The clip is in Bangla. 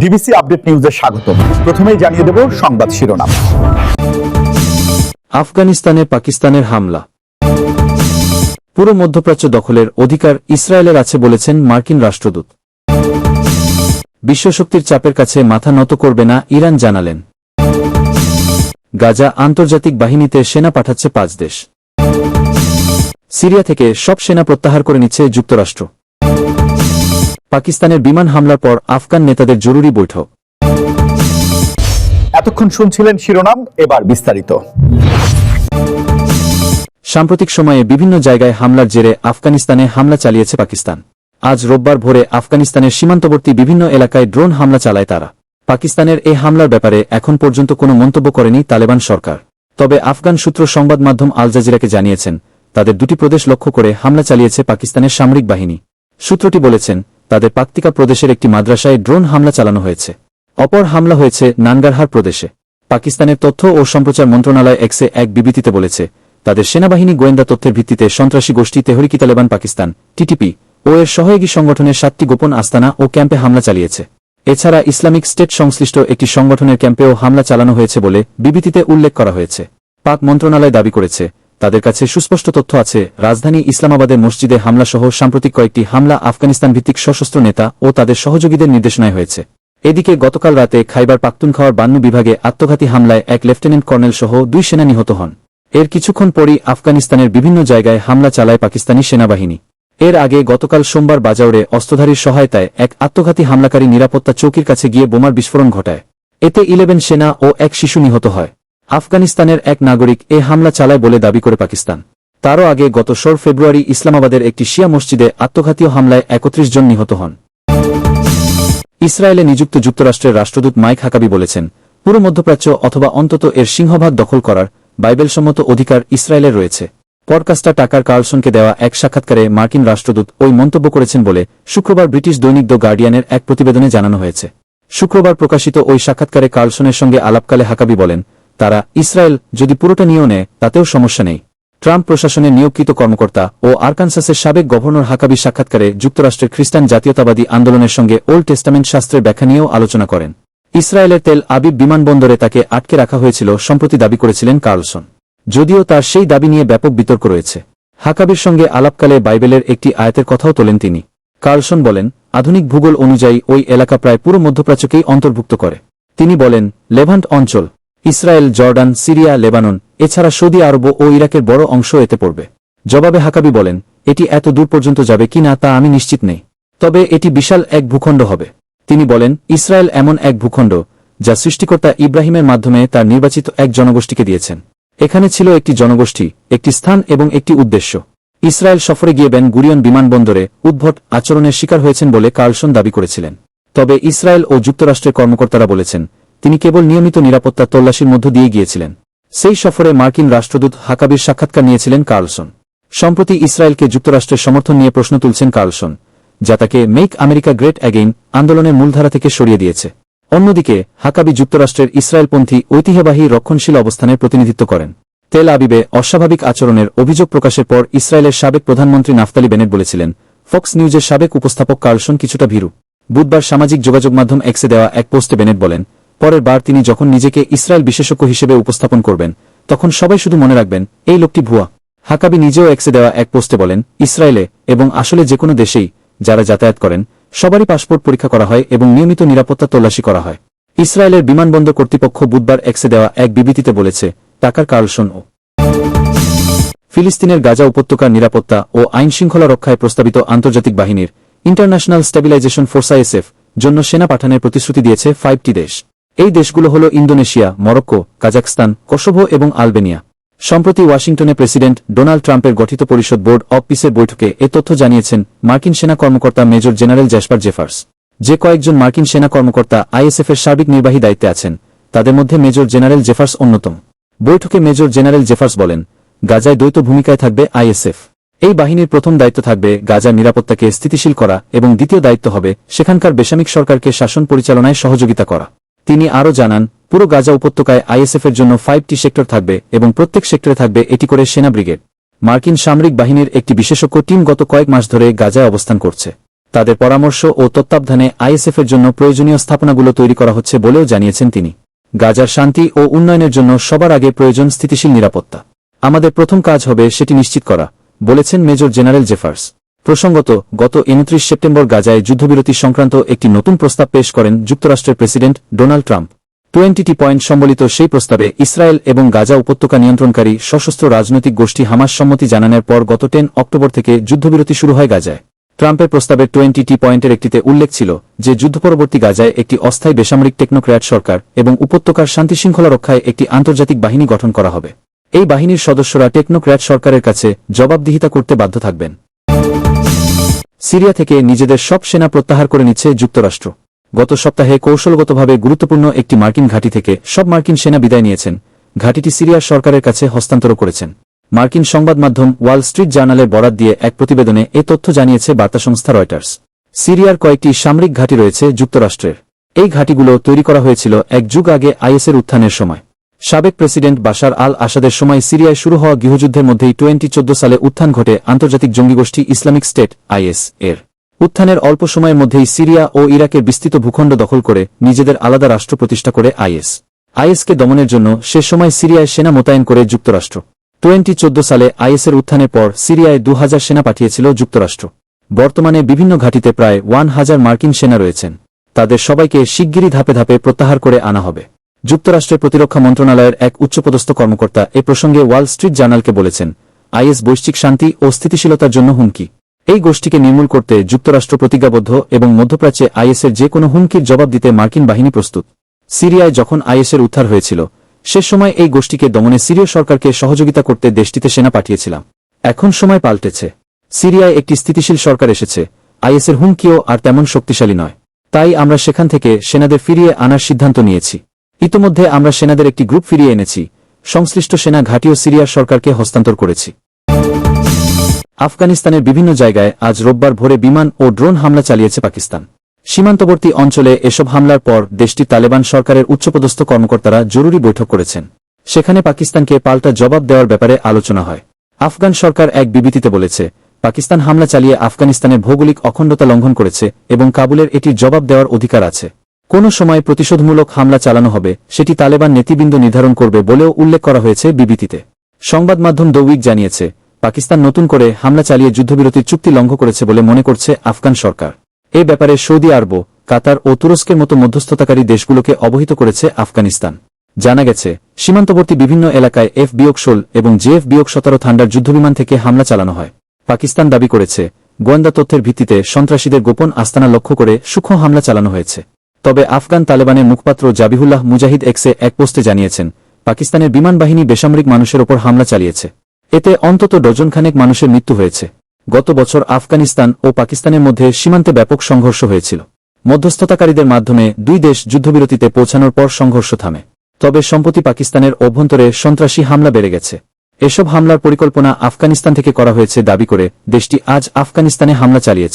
ডিবিসি আপডেট নিউজে স্বাগত। প্রথমেই জানিয়ে দেব সংবাদ শিরোনাম। আফগানিস্তানে পাকিস্তানের হামলা। পুরো মধ্যপ্রাচ্য দখলের অধিকার ইসরায়েলের আছে বলেছেন মার্কিন রাষ্ট্রদূত। বিশ্বশক্তির চাপের কাছে মাথা নত করবে না ইরান জানালেন। গাজা আন্তর্জাতিক বাহিনীতে সেনা পাঠাচ্ছে 5 দেশ। সিরিয়া থেকে সব সেনা প্রত্যাহার করে নিচ্ছে যুক্তরাষ্ট্র। পাকিস্তানের বিমান হামলার পর আফগান নেতাদের জরুরি বৈঠক। এতক্ষণ শুনছিলেন শিরোনাম, এবার বিস্তারিত। সাম্প্রতিক সময়ে বিভিন্ন জায়গায় হামলার জেরে আফগানিস্তানে হামলা চালিয়েছে পাকিস্তান। আজ রোববার ভোরে আফগানিস্তানের সীমান্তবর্তী বিভিন্ন এলাকায় ড্রোন হামলা চালায় তারা। পাকিস্তানের এই হামলার ব্যাপারে এখন পর্যন্ত কোনো মন্তব্য করেনি তালেবান সরকার। তবে আফগান সূত্র সংবাদ মাধ্যম আল জাজিরাকে জানিয়েছেন, তাদের 2টি প্রদেশ লক্ষ্য করে হামলা চালিয়েছে পাকিস্তানের সামরিক বাহিনী। সূত্রটি বলেছেন, তাদের পাকতিকা প্রদেশের একটি মাদ্রাসায় ড্রোন হামলা চালানো হয়েছে। অপর হামলা হয়েছে নানগারহার প্রদেশে। পাকিস্তানের তথ্য ও সম্প্রচার মন্ত্রণালয় এক্সে এক বিবৃতিতে বলেছে, তাদের সেনাবাহিনী গোয়েন্দা তথ্যের ভিত্তিতে সন্ত্রাসী গোষ্ঠী তেহরিকি তালেবান পাকিস্তান টিটিপি ও এর সহযোগী সংগঠনের 7টি গোপন আস্তানা ও ক্যাম্পে হামলা চালিয়েছে। এছাড়া ইসলামিক স্টেট সংশ্লিষ্ট একটি সংগঠনের ক্যাম্পেও হামলা চালানো হয়েছে বলে বিবৃতিতে উল্লেখ করা হয়েছে। পাক মন্ত্রণালয় দাবি করেছে, তাদের কাছে সুস্পষ্ট তথ্য আছে রাজধানী ইসলামাবাদের মসজিদে হামলাসহ সাম্প্রতিক কয়েকটি হামলা আফগানিস্তান ভিত্তিক সশস্ত্র নেতা ও তাদের সহযোগীদের নির্দেশনায় হয়েছে। এদিকে গতকাল রাতে খাইবার পাখতুনখাওয়ার বান্নু বিভাগে আত্মঘাতী হামলায় এক লেফটেন্যান্ট কর্নেল সহ 2 সেনা নিহত হন। এর কিছুক্ষণ পরই আফগানিস্তানের বিভিন্ন জায়গায় হামলা চালায় পাকিস্তানি সেনাবাহিনী। এর আগে গতকাল সোমবার বাজাউরে অস্ত্রধারীর সহায়তায় এক আত্মঘাতী হামলাকারী নিরাপত্তা চৌকির কাছে গিয়ে বোমার বিস্ফোরণ ঘটায়। এতে 11 সেনা ও এক শিশু নিহত হয়। আফগানিস্তানের এক নাগরিক এ হামলা চালায় বলে দাবি করে পাকিস্তান। তারও আগে গত 16 ফেব্রুয়ারি ইসলামাবাদের একটি শিয়া মসজিদে আত্মঘাতী হামলায় 31 জন নিহত হন। ইসরায়েলে নিযুক্ত যুক্তরাষ্ট্রের রাষ্ট্রদূত মাইক হাকাবি বলেছেন, পুরো মধ্যপ্রাচ্য অথবা অন্তত এর সিংহভাগ দখল করার বাইবেলসম্মত অধিকার ইসরায়েলের রয়েছে। পডকাস্টার টাকার কার্লসনকে দেওয়া এক সাক্ষাৎকারে মার্কিন রাষ্ট্রদূত ওই মন্তব্য করেছেন বলে শুক্রবার ব্রিটিশ দৈনিক দ্য গার্ডিয়ানের এক প্রতিবেদনে জানানো হয়েছে। শুক্রবার প্রকাশিত ওই সাক্ষাৎকারে কার্লসনের সঙ্গে আলাপকালে হাকাবি বলেন, তারা ইসরায়েল যদি পুরোটা নিয়েও নেয় তাতেও সমস্যা নেই। ট্রাম্প প্রশাসনের নিয়োগকৃত কর্মকর্তা ও আরকানসাসের সাবেক গভর্নর হাকাবি সাক্ষাৎকারে যুক্তরাষ্ট্রের খ্রিস্টান জাতীয়তাবাদী আন্দোলনের সঙ্গে ওল্ড টেস্টামেন্ট শাস্ত্রের ব্যাখ্যা নিয়েও আলোচনা করেন। ইসরায়েলের তেল আবিব বিমানবন্দরে তাকে আটকে রাখা হয়েছিল সম্প্রতি দাবি করেছিলেন কার্লসন, যদিও তার সেই দাবি নিয়ে ব্যাপক বিতর্ক রয়েছে। হাকাবির সঙ্গে আলাপকালে বাইবেলের একটি আয়াতের কথাও তোলেন তিনি। কার্লসন বলেন, আধুনিক ভূগোল অনুযায়ী ওই এলাকা প্রায় পুরো মধ্যপ্রাচ্যকেই অন্তর্ভুক্ত করে। তিনি বলেন, লেভান্ট অঞ্চল, ইসরায়েল, জর্ডান, সিরিয়া, লেবানন, এছাড়া সৌদি আরব ও ইরাকের বড় অংশ এতে পড়বে। জবাবে হাকাবি বলেন, এটি এত দূর পর্যন্ত যাবে কিনা তা আমি নিশ্চিত নেই, তবে এটি বিশাল এক ভূখণ্ড হবে। তিনি বলেন, ইসরায়েল এমন এক ভূখণ্ড যা সৃষ্টিকর্তা ইব্রাহিমের মাধ্যমে তার নির্বাচিত এক জনগোষ্ঠীকে দিয়েছেন। এখানে ছিল একটি জনগোষ্ঠী, একটি স্থান এবং একটি উদ্দেশ্য। ইসরায়েল সফরে গিয়ে বেন গুরিয়ন বিমানবন্দরে উদ্ভট আচরণের শিকার হয়েছেন বলে কার্লসন দাবি করেছিলেন। তবে ইসরায়েল ও যুক্তরাষ্ট্রের কর্মকর্তারা বলেছেন, তিনি কেবল নিয়মিত নিরাপত্তা তল্লাশির মধ্য দিয়ে গিয়েছিলেন। সেই সফরে মার্কিন রাষ্ট্রদূত হাকাবির সাক্ষাৎকার নিয়েছিলেন কার্লসন। সম্প্রতি ইসরায়েলকে যুক্তরাষ্ট্রের সমর্থন নিয়ে প্রশ্ন তুলছেন কার্লসন, যা তাকে মেক আমেরিকা গ্রেট অ্যাগেইন আন্দোলনের মূলধারা থেকে সরিয়ে দিয়েছে। অন্যদিকে হাকাবি যুক্তরাষ্ট্রের ইসরায়েলপন্থী ঐতিহ্যবাহী রক্ষণশীল অবস্থানের প্রতিনিধিত্ব করেন। তেল আবিবে অস্বাভাবিক আচরণের অভিযোগ প্রকাশের পর ইসরায়েলের সাবেক প্রধানমন্ত্রী নাফতালি বেনেট বলেছিলেন, ফক্স নিউজের সাবেক উপস্থাপক কার্লসন কিছুটা ভীরু। বুধবার সামাজিক যোগাযোগ মাধ্যম এক্সে দেওয়া এক পোস্টে বেনেট বলেন, পরের বার তিনি যখন নিজেকে ইসরায়েল বিশেষজ্ঞ হিসেবে উপস্থাপন করবেন, তখন সবাই শুধু মনে রাখবেন এই লোকটি ভুয়া। হাকাবি নিজেও এক্সে দেওয়া এক পোস্টে বলেন, ইসরায়েলে এবং আসলে যে কোনো দেশেই যারা যাতায়াত করেন সবারই পাসপোর্ট পরীক্ষা করা হয় এবং নিয়মিত নিরাপত্তা তল্লাশি করা হয়। ইসরায়েলের বিমানবন্দর কর্তৃপক্ষ বুধবার এক্সে দেওয়া এক বিবৃতিতে বলেছে, টাকার কার্লসন ও ফিলিস্তিনের গাজা উপত্যকার নিরাপত্তা ও আইনশৃঙ্খলা রক্ষায় প্রস্তাবিত আন্তর্জাতিক বাহিনীর ইন্টারন্যাশনাল স্টেবিলাইজেশন ফোর্স আইএসএফ জন্য সেনা পাঠানোর প্রতিশ্রুতি দিয়েছে 5টি দেশ। এই দেশগুলো হল ইন্দোনেশিয়া, মরক্কো, কাজাখস্তান, কোসোভো এবং আলবেনিয়া। সম্প্রতি ওয়াশিংটনে প্রেসিডেন্ট ডোনাল্ড ট্রাম্পের গঠিত পরিষদ বোর্ড অব পিসের বৈঠকে এ তথ্য জানিয়েছেন মার্কিন সেনা কর্মকর্তা মেজর জেনারেল জ্যাসপার জেফার্স। যে কয়েকজন মার্কিন সেনা কর্মকর্তা আইএসএফের সার্বিক নির্বাহী দায়িত্বে আছেন, তাদের মধ্যে মেজর জেনারেল জেফার্স অন্যতম। বৈঠকে মেজর জেনারেল জেফার্স বলেন, গাজায় দ্বৈত ভূমিকায় থাকবে আইএসএফ। এই বাহিনীর প্রথম দায়িত্ব থাকবে গাজার নিরাপত্তাকে স্থিতিশীল করা এবং দ্বিতীয় দায়িত্ব হবে সেখানকার বেসামরিক সরকারকে শাসন পরিচালনায় সহযোগিতা করা। তিনি আরও জানান, পুরো গাজা উপত্যকায় আইএসএফের জন্য 5টি সেক্টর থাকবে এবং প্রত্যেক সেক্টরে থাকবে এটি করে সেনা ব্রিগেড। মার্কিন সামরিক বাহিনীর একটি বিশেষজ্ঞ টিম গত কয়েক মাস ধরে গাজায় অবস্থান করছে। তাদের পরামর্শ ও তত্ত্বাবধানে আইএসএফের জন্য প্রয়োজনীয় স্থাপনাগুলো তৈরি করা হচ্ছে বলেও জানিয়েছেন তিনি। গাজার শান্তি ও উন্নয়নের জন্য সবার আগে প্রয়োজন স্থিতিশীল নিরাপত্তা। আমাদের প্রথম কাজ হবে সেটি নিশ্চিত করা, বলেছেন মেজর জেনারেল জেফার্স। প্রসঙ্গত, গত 29 সেপ্টেম্বর গাজায় যুদ্ধবিরতি সংক্রান্ত একটি নতুন প্রস্তাব পেশ করেন যুক্তরাষ্ট্রের প্রেসিডেন্ট ডোনাল্ড ট্রাম্প। 20টি পয়েন্ট সম্বলিত সেই প্রস্তাবে ইসরায়েল এবং গাজা উপত্যকা নিয়ন্ত্রণকারী সশস্ত্র রাজনৈতিক গোষ্ঠী হামাস সম্মতি জানানোর পর গত 10 অক্টোবর থেকে যুদ্ধবিরতি শুরু হয় গাজায়। ট্রাম্পের প্রস্তাবের 20টি পয়েন্টের একটিতে উল্লেখ ছিল যে যুদ্ধপরবর্তী গাজায় একটি অস্থায়ী বেসামরিক টেকনোক্র্যাট সরকার এবং উপত্যকার শান্তিশৃঙ্খলা রক্ষায় একটি আন্তর্জাতিক বাহিনী গঠন করা হবে। এই বাহিনীর সদস্যরা টেকনোক্র্যাট সরকারের কাছে জবাবদিহিতা করতে বাধ্য থাকবেন। সিরিয়া থেকে নিজেদের সব সেনা প্রত্যাহার করে নিচ্ছে যুক্তরাষ্ট্র। গত সপ্তাহে কৌশলগতভাবে গুরুত্বপূর্ণ একটি মার্কিন ঘাঁটি থেকে সব মার্কিন সেনা বিদায় নিয়েছেন। ঘাঁটিটি সিরিয়ার সরকারের কাছে হস্তান্তর করেছেন। মার্কিন সংবাদ মাধ্যম ওয়াল স্ট্রিট জার্নালের বরাত দিয়ে এক প্রতিবেদনে এ তথ্য জানিয়েছে বার্তা সংস্থা রয়টার্স। সিরিয়ার কয়েকটি সামরিক ঘাঁটি রয়েছে যুক্তরাষ্ট্রের। এই ঘাঁটিগুলো তৈরি করা হয়েছিল এক যুগ আগে আইএসের উত্থানের সময়। সাবেক প্রেসিডেন্ট বাশার আল আসাদের সময় সিরিয়ায় শুরু হওয়া গৃহযুদ্ধের মধ্যেই 2014 সালে উত্থান ঘটে আন্তর্জাতিক জঙ্গি গোষ্ঠী ইসলামিক স্টেট আইএস এর। উত্থানের অল্প সময়ের মধ্যেই সিরিয়া ও ইরাকের বিস্তৃত ভূখণ্ড দখল করে নিজেদের আলাদা রাষ্ট্র প্রতিষ্ঠা করে আইএসকে দমনের জন্য সে সময় সিরিয়ায় সেনা মোতায়েন করে যুক্তরাষ্ট্র। 2014 সালে আইএসের উত্থানের পর সিরিয়ায় 2000 সেনা পাঠিয়েছিল যুক্তরাষ্ট্র। বর্তমানে বিভিন্ন ঘাঁটিতে প্রায় 1000 মার্কিন সেনা রয়েছেন। তাদের সবাইকে শিগগিরই ধাপে ধাপে প্রত্যাহার করে আনা হবে। যুক্তরাষ্ট্রের প্রতিরক্ষা মন্ত্রণালয়ের এক উচ্চপদস্থ কর্মকর্তা এ প্রসঙ্গে ওয়াল স্ট্রিট জার্নালকে বলেছেন, আইএস বৈশ্বিক শান্তি ও স্থিতিশীলতার জন্য হুমকি। এই গোষ্ঠীকে নির্মূল করতে যুক্তরাষ্ট্র প্রতিজ্ঞাবদ্ধ এবং মধ্যপ্রাচ্যে আইএসের যে কোনো হুমকির জবাব দিতে মার্কিন বাহিনী প্রস্তুত। সিরিয়ায় যখন আইএসের উদ্ধার হয়েছিল সে সময় এই গোষ্ঠীকে দমনে সিরীয় সরকারকে সহযোগিতা করতে দেশটিতে সেনা পাঠিয়েছিলাম। এখন সময় পাল্টেছে। সিরিয়ায় একটি স্থিতিশীল সরকার এসেছে। আইএসের হুমকিও আর তেমন শক্তিশালী নয়। তাই আমরা সেখান থেকে সেনাদের ফিরিয়ে আনার সিদ্ধান্ত নিয়েছি। ইতোমধ্যে আমরা সেনাদের একটি গ্রুপ ফিরিয়ে এনেছি। সংশ্লিষ্ট সেনা ঘাঁটিও সিরিয়ার সরকারকে হস্তান্তর করেছি। আফগানিস্তানের বিভিন্ন জায়গায় আজ রোববার ভোরে বিমান ও ড্রোন হামলা চালিয়েছে পাকিস্তান। সীমান্তবর্তী অঞ্চলে এসব হামলার পর দেশটির তালেবান সরকারের উচ্চপদস্থ কর্মকর্তারা জরুরি বৈঠক করেছেন। সেখানে পাকিস্তানকে পাল্টা জবাব দেওয়ার ব্যাপারে আলোচনা হয়। আফগান সরকার এক বিবৃতিতে বলেছে, পাকিস্তান হামলা চালিয়ে আফগানিস্তানের ভৌগোলিক অখণ্ডতা লঙ্ঘন করেছে এবং কাবুলের এটির জবাব দেওয়ার অধিকার আছে। কোনো সময় প্রতিশোধমূলক হামলা চালানো হবে সেটি তালেবান নেতৃবৃন্দ নির্ধারণ করবে বলেও উল্লেখ করা হয়েছে বিবৃতিতে। সংবাদ মাধ্যম দ্য উইক জানিয়েছে, পাকিস্তান নতুন করে হামলা চালিয়ে যুদ্ধবিরতির চুক্তি লঙ্ঘন করেছে বলে মনে করছে আফগান সরকার। এ ব্যাপারে সৌদি আরব, কাতার ও তুরস্কের মতো মধ্যস্থতাকারী দেশগুলোকে অবহিত করেছে আফগানিস্তান। জানা গেছে, সীমান্তবর্তী বিভিন্ন এলাকায় F-16 এবং JF-17 থান্ডার যুদ্ধবিমান থেকে হামলা চালানো হয়। পাকিস্তান দাবি করেছে, গোয়েন্দা তথ্যের ভিত্তিতে সন্ত্রাসীদের গোপন আস্তানা লক্ষ্য করে সূক্ষ্ম হামলা চালানো হয়েছে। তবে আফগান তালেবানের মুখপাত্র জাবিহুল্লাহ মুজাহিদ এক্সে এক পোস্টে জানিয়েছেন, পাকিস্তানের বিমান বাহিনী বেসামরিক মানুষের ওপর হামলা চালিয়েছে। এতে অন্তত ডজনখানেক মানুষের মৃত্যু হয়েছে। গত বছর আফগানিস্তান ও পাকিস্তানের মধ্যে সীমান্তে ব্যাপক সংঘর্ষ হয়েছিল। মধ্যস্থতাকারীদের মাধ্যমে দুই দেশ যুদ্ধবিরতিতে পৌঁছানোর পর সংঘর্ষ থামে। তবে সম্প্রতি পাকিস্তানের অভ্যন্তরে সন্ত্রাসী হামলা বেড়ে গেছে। এসব হামলার পরিকল্পনা আফগানিস্তান থেকে করা হয়েছে দাবি করে দেশটি আজ আফগানিস্তানে হামলা চালিয়েছে।